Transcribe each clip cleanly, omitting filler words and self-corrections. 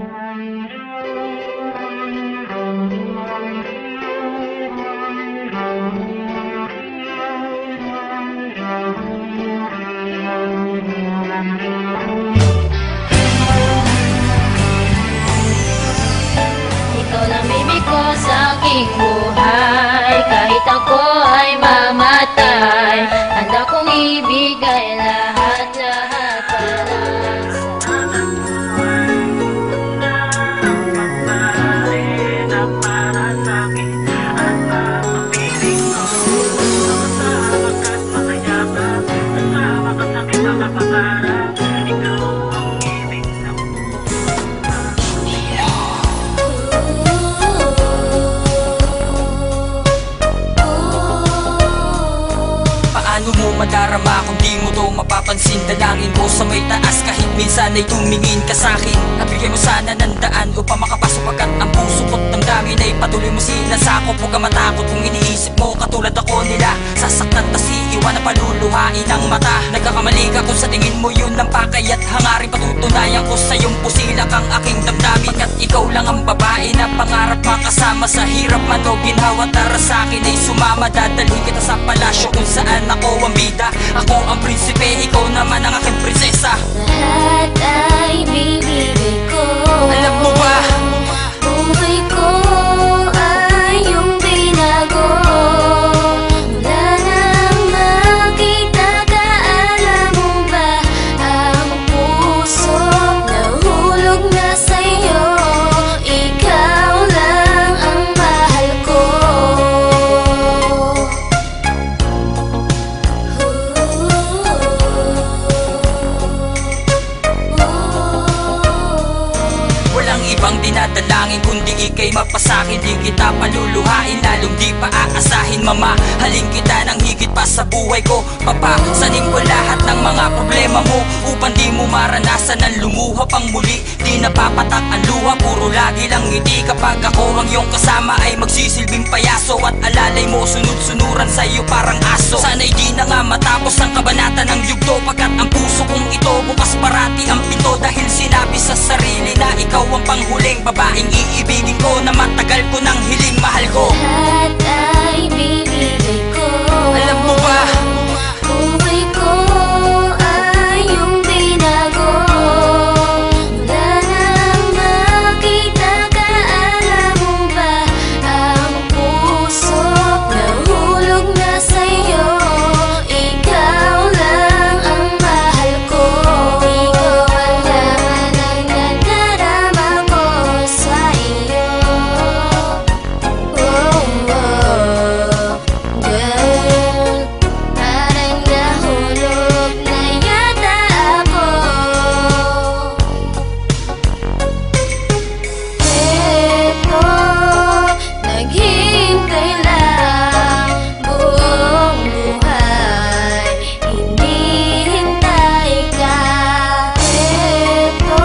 Ikaw lang baby ko sa aking buhay. Kahit ako ay mamatay, handa kong ibigay lahat-lahat para Paano mo madarama kung di mo to mapapansin? Dalangin ko sa may taas kahit minsan ay tumingin ka sa'kin. Nabigyan mo sana ng daan upang makapasok agad ang puso ko't damdamin ay patuloy mo sila sakop. Huwag ka matakot kung iniisip mo katulad ako nila. Sasaktan tas iiwan na paluluhain ang mata. Nagkakamali ka kung sa tingin mo yun ang pakay at hangarin. Patutunayan ko sa iyong pusila kang aking damdamin. At ikaw lang ang babae na pangarap makasama sa hirap man o ginhawa. Tara sa'kin ay sumama, dadalhin kita sa palasyo kung saan ako ang bida. Ako ang prinsipe, ikaw naman ang aking prinsesa. lahat ay bibigay ko. Alam mo ba? Buhay ko ay iyong binago. Mula nang makita ka, alam mo ba, ang puso nahulog na sa'yo. Ikaw lang ang mahal ko. Walang ibang dinadalangin kundi ika'y mapasakin. Di kita paluluhain, lalong di pa aasahin. Mamahalin kita ng higit pa sa buhay ko. Papasanin ko lahat ng mga problema mo upang di mo maranasan ang lumuha pang muli. Di napapatak ang luha, puro lagi lang ngiti. Kapag ako ang iyong kasama ay magsisilbing payaso. At alalay mo sunod-sunuran sa'yo parang aso. Sana'y di na nga matapos ang kabanata ng yugto, pagkat ang puso kong ito bukas parati ang pinto. Dahil sinabi sa sarili na ikaw ang panghuling babaeng iibigin ko, na matagal ko nang hiling mahal ko. Lahat ay bibigay ko. Alam mo ba? Buhay ko ay iyong binago. Mula nang makita ka, alam mo ba, ang puso nahulog na sa'yo. Ikaw lang ang mahal ko. Ikaw ang laman ng nadarama ko sa iyo. Girl, parang nahulog na yata ako. Eto, naghintay lang buong buhay, hinihintay ka. Eto,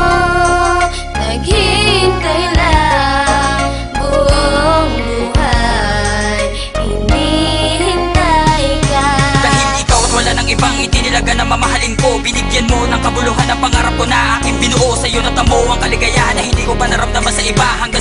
naghintay lang buong buhay, hinihintay ka. Dahil ikaw at wala nang ibang itinilaga na mamahalin ko. Binigyan mo ng kabuluhan ang pangarap ko na aking binuo. Sa'yo natamo ang kaligayahan na hindi ko pa naramdaman sa iba. Hanggang